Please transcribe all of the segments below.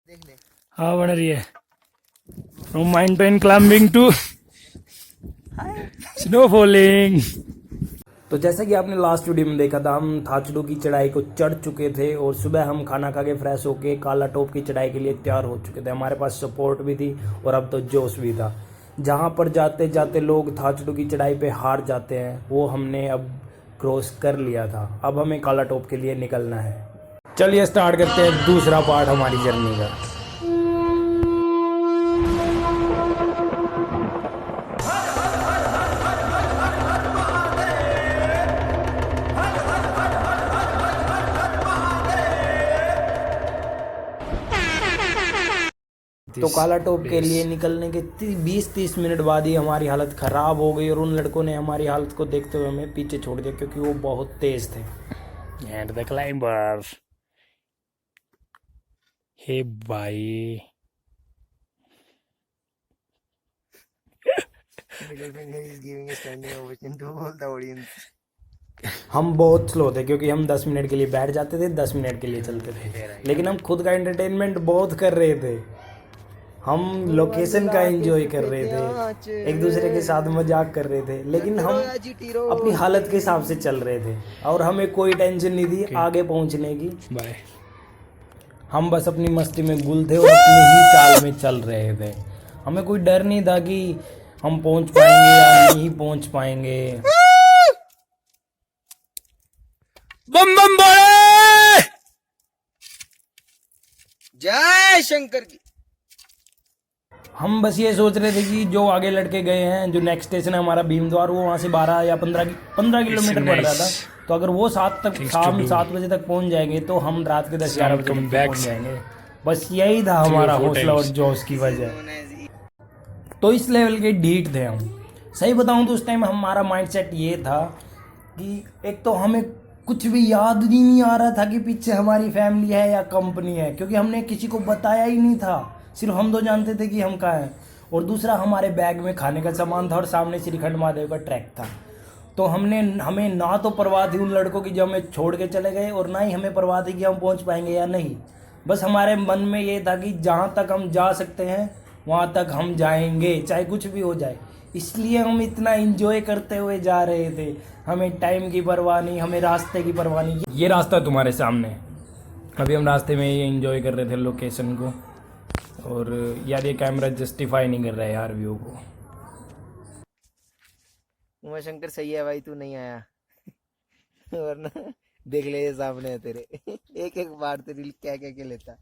हाँ बन रही है। From mountain climbing to snow falling. तो जैसा कि आपने लास्ट वीडियो में देखा था, हम थाचडू की चढ़ाई को चढ़ चुके थे और सुबह हम खाना खा के फ्रेश होके काला टॉप की चढ़ाई के लिए तैयार हो चुके थे। हमारे पास सपोर्ट भी थी और अब तो जोश भी था। जहाँ पर जाते जाते लोग थाचडू की चढ़ाई पे हार जाते हैं, वो हमने अब क्रॉस कर लिया था। अब हमें काला टॉप के लिए निकलना है। चलिए स्टार्ट करते हैं दूसरा पार्ट हमारी जर्नी का। तो काला टॉप के लिए निकलने के 20-30 मिनट बाद ही हमारी हालत ख़राब हो गई और उन लड़कों ने हमारी हालत को देखते हुए हमें पीछे छोड़ दिया, क्योंकि वो बहुत तेज थे। एंड द क्लाइंबर, हे भाई Middle finger is giving a standing ovation to all the audience. हम बहुत स्लो थे, क्योंकि हम 10 मिनट के लिए बैठ जाते थे, 10 मिनट के लिए चलते थे, लेकिन हम खुद का एंटरटेनमेंट बहुत कर रहे थे। हम लोकेशन का एंजॉय कर रहे थे, एक दूसरे के साथ मजाक कर रहे थे, लेकिन हम अपनी हालत के हिसाब से चल रहे थे और हमें कोई टेंशन नहीं थी आगे पहुंचने की। बाय। हम बस अपनी मस्ती में गुल थे और अपनी ही चाल में चल रहे थे। हमें कोई डर नहीं था कि हम पहुंच पाएंगे या नहीं पहुंच पाएंगे। बम बम बोले, जय शंकर की। हम बस ये सोच रहे थे कि जो आगे लड़के गए हैं, जो नेक्स्ट स्टेशन है हमारा भीमद्वार, वो वहाँ से 12 या 15 किलोमीटर पड़ रहा था। तो अगर वो शाम 7 बजे तक पहुँच जाएंगे तो हम रात के 10-11 बजे तक पहुँच जाएंगे। बस यही था हमारा हौसला और जोश की वजह। तो इस लेवल के ढीठ थे हम। सही बताऊँ तो उस टाइम हमारा माइंडसेट ये था कि एक तो हमें कुछ भी याद ही नहीं आ रहा था कि पीछे हमारी फैमिली है या कंपनी है, क्योंकि हमने किसी को बताया ही नहीं था। सिर्फ हम दो जानते थे कि हम कहाँ हैं। और दूसरा, हमारे बैग में खाने का सामान था और सामने श्रीखंड महादेव का ट्रैक था। तो हमें ना तो परवाह थी उन लड़कों की जो हमें छोड़ के चले गए, और ना ही हमें परवाह थी कि हम पहुँच पाएंगे या नहीं। बस हमारे मन में ये था कि जहाँ तक हम जा सकते हैं वहाँ तक हम जाएंगे, चाहे कुछ भी हो जाए। इसलिए हम इतना एंजॉय करते हुए जा रहे थे। हमें टाइम की परवाह नहीं, हमें रास्ते की परवाह नहीं। ये रास्ता तुम्हारे सामने। अभी हम रास्ते में ही एंजॉय कर रहे थे लोकेशन को। और यार ये कैमरा जस्टिफाई नहीं कर रहा है यार व्यू को। उमा शंकर सही है भाई, तू नहीं आया वरना देख ले ये सामने है तेरे एक एक बार तेरी क्या क्या क्या लेता।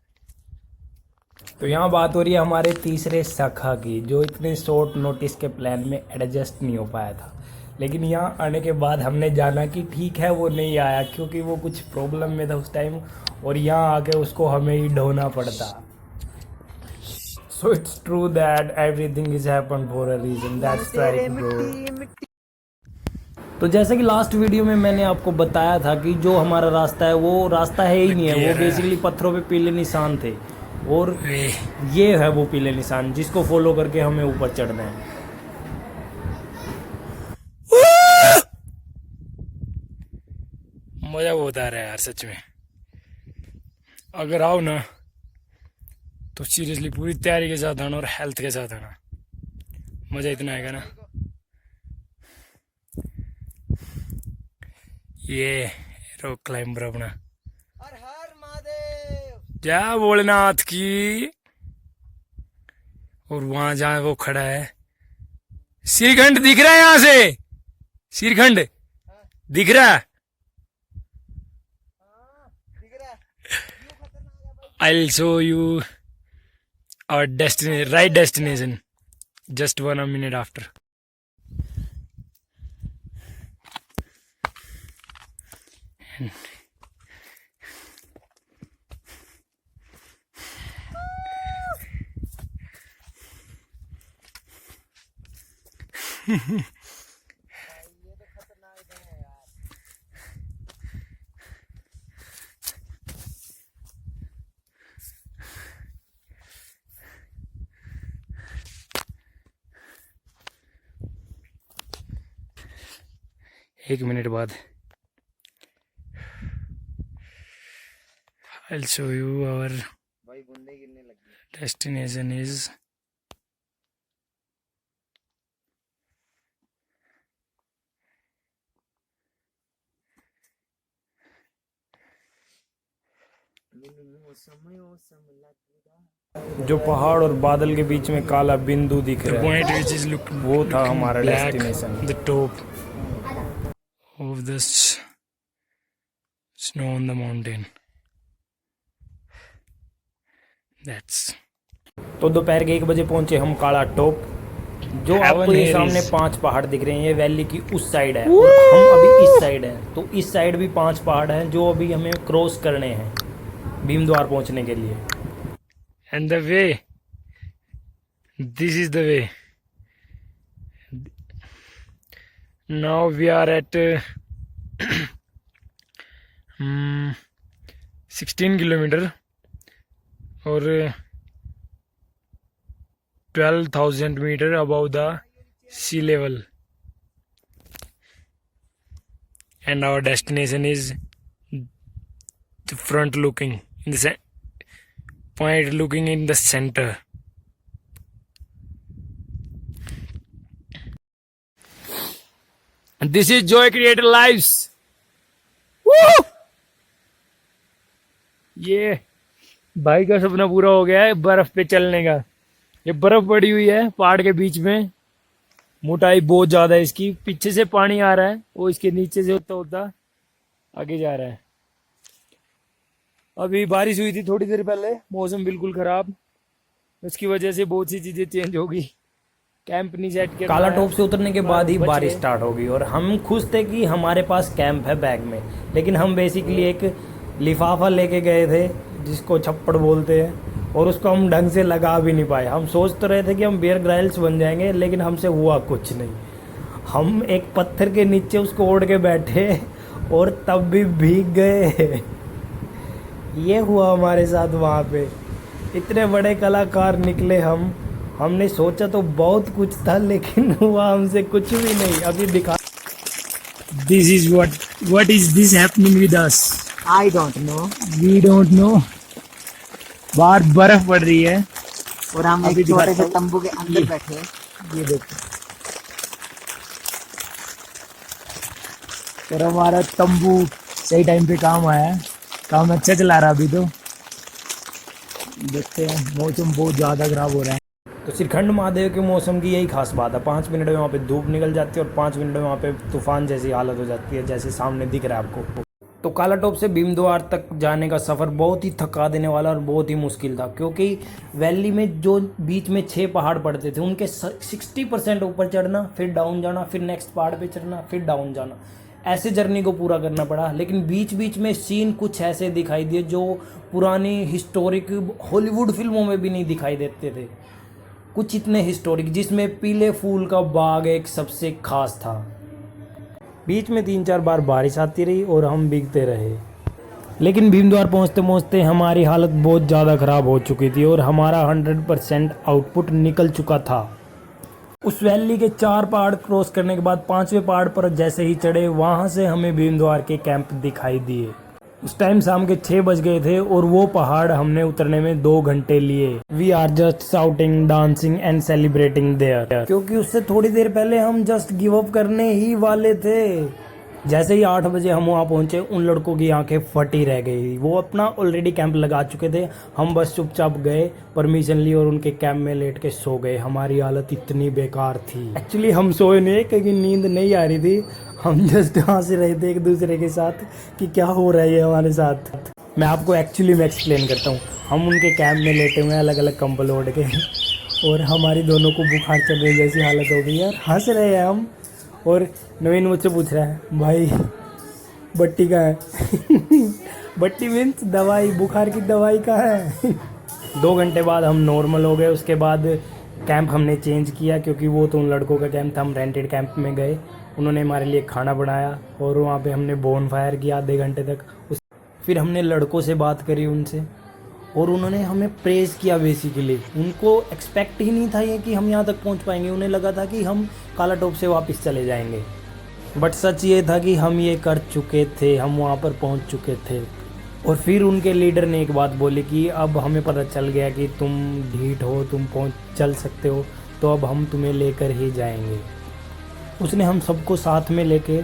तो यहाँ बात हो रही है हमारे तीसरे सखा की, जो इतने शॉर्ट नोटिस के प्लान में एडजस्ट नहीं हो पाया था। लेकिन यहाँ आने के बाद हमने जाना कि ठीक है वो नहीं आया, क्योंकि वो कुछ प्रॉब्लम में था उस टाइम, और यहाँ आके उसको हमें ही ढोना पड़ता। So it's true that everything is happen for a reason, that's right bro. तो जैसे कि लास्ट वीडियो में मैंने आपको बताया था कि जो हमारा रास्ता है वो रास्ता है ही नहीं है, वो बेसिकली पत्थरों पे पीले निशान थे, और ये है वो पीले निशान जिसको फॉलो करके हमें ऊपर चढ़ना है। मजा बहुत आ रहा है यार सच में। अगर आओ ना तो सीरियसली पूरी तैयारी के साथ आना और हेल्थ के साथ आना, मजा इतना आएगा ना। ये रॉक क्लाइंबर अपना, हर हर महादेव, जय भोलेनाथ की। और वहां जहां वो खड़ा है, श्रीखंड दिख रहा है यहां से, श्रीखंड दिख रहा है। I'll show you our right destination just 1 minute after. एक मिनट बाद I'll show you our भाई बंदे गिरने लग destination is जो पहाड़ और बादल के बीच में काला बिंदु दिख the रहा है point which is वो था looking हमारा black, destination. the top of the snow on the mountain. That's तो दोपहर के 1 बजे पहुंचे हम काला टॉप। जो Heaven आपको ये here सामने is- 5 पहाड़ दिख रहे हैं, ये वैली की उस साइड है और हम अभी इस साइड हैं। तो इस साइड भी 5 पहाड़ हैं जो अभी हमें क्रॉस करने हैं भीमद्वार पहुंचने के लिए। and the way. This is the way. Now we are at 16 kilometer or 12,000 meter above the sea level, and our destination is the front looking in the point looking in the center. And this is Joy Creator Lives. Woo! ये भाई का सपना पूरा हो गया है बर्फ पे चलने का। ये बर्फ पड़ी हुई है पहाड़ के बीच में, मोटाई बहुत ज्यादा है इसकी। पीछे से पानी आ रहा है, वो इसके नीचे से होता होता आगे जा रहा है। अभी बारिश हुई थी थोड़ी देर पहले, मौसम बिल्कुल खराब, उसकी वजह से बहुत सी चीजें चेंज हो गई। कैंप नहीं सेट किया। काला टॉप से उतरने के बाद ही बच बारिश गए। स्टार्ट हो गई और हम खुश थे कि हमारे पास कैंप है बैग में। लेकिन हम बेसिकली एक लिफाफा लेके गए थे जिसको छप्पड़ बोलते हैं, और उसको हम ढंग से लगा भी नहीं पाए। हम सोच तो रहे थे कि हम बियर ग्राइल्स बन जाएंगे, लेकिन हमसे हुआ कुछ नहीं। हम एक पत्थर के नीचे उसको ओढ़ के बैठे और तब भी भीग गए। ये हुआ हमारे साथ वहाँ पे। इतने बड़े कलाकार निकले हम। हमने सोचा तो बहुत कुछ था, लेकिन हुआ हमसे कुछ भी नहीं। अभी दिखा। This is what is this happening with us? I don't know. We don't know. बाहर बर्फ पड़ रही है। और हम अभी एक छोटे दिखाता से हूँ। तंबू के अंदर बैठे हैं। ये देखो, और हमारा तंबू सही टाइम पे काम आया है। काम अच्छा चला रहा अभी तो। देखते हैं, मौसम बहुत ज़्यादा खराब हो रहा है। तो श्रीखंड महादेव के मौसम की यही खास बात है, 5 मिनट में वहाँ पे धूप निकल जाती है और 5 मिनट में वहाँ पे तूफान जैसी हालत हो जाती है, जैसे सामने दिख रहा है आपको। तो काला टॉप से भीमद्वार तक जाने का सफ़र बहुत ही थका देने वाला और बहुत ही मुश्किल था, क्योंकि वैली में जो बीच में 6 पहाड़ पड़ते थे उनके 60% ऊपर चढ़ना, फिर डाउन जाना, फिर नेक्स्ट पहाड़ पे चढ़ना, फिर डाउन जाना, ऐसे जर्नी को पूरा करना पड़ा। लेकिन बीच बीच में सीन कुछ ऐसे दिखाई दिए जो पुरानी हिस्टोरिक हॉलीवुड फिल्मों में भी नहीं दिखाई देते थे। कुछ इतने हिस्टोरिक, जिसमें पीले फूल का बाग एक सबसे खास था। बीच में 3-4 बार बारिश आती रही और हम भीगते रहे। लेकिन भीमद्वार पहुंचते पहुंचते हमारी हालत बहुत ज़्यादा ख़राब हो चुकी थी और हमारा 100% आउटपुट निकल चुका था। उस वैली के 4 पहाड़ क्रॉस करने के बाद 5वें पहाड़ पर जैसे ही चढ़े, वहाँ से हमें भीमद्वार के कैंप दिखाई दिए। उस टाइम शाम के 6 बज गए थे और वो पहाड़ हमने उतरने में 2 घंटे लिए। We are just shouting, dancing and celebrating there, क्योंकि उससे थोड़ी देर पहले हम जस्ट गिव अप करने ही वाले थे। जैसे ही 8 बजे हम वहाँ पहुँचे, उन लड़कों की आंखें फटी रह गई। वो अपना ऑलरेडी कैंप लगा चुके थे। हम बस चुपचाप गए, परमिशन ली और उनके कैंप में लेट के सो गए। हमारी हालत इतनी बेकार थी। एक्चुअली हम सोए नहीं, क्योंकि नींद नहीं आ रही थी। हम जस्ट हंस रहे थे एक दूसरे के साथ कि क्या हो रहा है हमारे साथ। मैं आपको एक्चुअली में एक्सप्लेन करता हूँ। हम उनके कैंप में लेटे हुए हैं अलग अलग कंबल ओढ़ के, और हमारी दोनों को बुखार चढ़ने जैसी हालत हो गई यार। हंस रहे हैं हम, और नवीन मुझसे पूछ रहा है, भाई बट्टी कहाँ है? बट्टी मीन्स दवाई, बुखार की दवाई कहाँ है? 2 घंटे बाद हम नॉर्मल हो गए। उसके बाद कैंप हमने चेंज किया, क्योंकि वो तो उन लड़कों का कैंप था। हम रेंटेड कैंप में गए, उन्होंने हमारे लिए खाना बनाया और वहाँ पे हमने बोन फायर किया आधे घंटे तक। फिर हमने लड़कों से बात करी उनसे, और उन्होंने हमें प्रेज़ किया। बेसिकली उनको एक्सपेक्ट ही नहीं था ये कि हम यहाँ तक पहुँच पाएंगे। उन्हें लगा था कि हम काला टॉप से वापस चले जाएंगे, बट सच ये था कि हम ये कर चुके थे। हम वहाँ पर पहुँच चुके थे और फिर उनके लीडर ने एक बात बोली कि अब हमें पता चल गया कि तुम ढीठ हो, तुम चल सकते हो, तो अब हम तुम्हें लेकर ही जाएंगे। उसने हम सबको साथ में लेके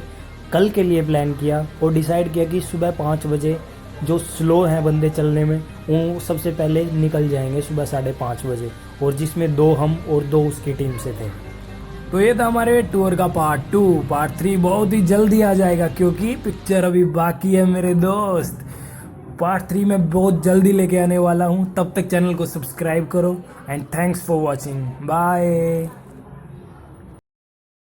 कल के लिए प्लान किया और डिसाइड किया कि सुबह 5 बजे जो स्लो हैं बंदे चलने में, वो सबसे पहले निकल जाएंगे सुबह 5:30 बजे, और जिसमें 2 हम और 2 उसकी टीम से थे। तो ये था हमारे टूर का पार्ट 2। पार्ट 3 बहुत ही जल्दी आ जाएगा क्योंकि पिक्चर अभी बाकी है मेरे दोस्त। पार्ट 3 में बहुत जल्दी लेके आने वाला हूँ। तब तक चैनल को सब्सक्राइब करो and thanks for watching. Bye.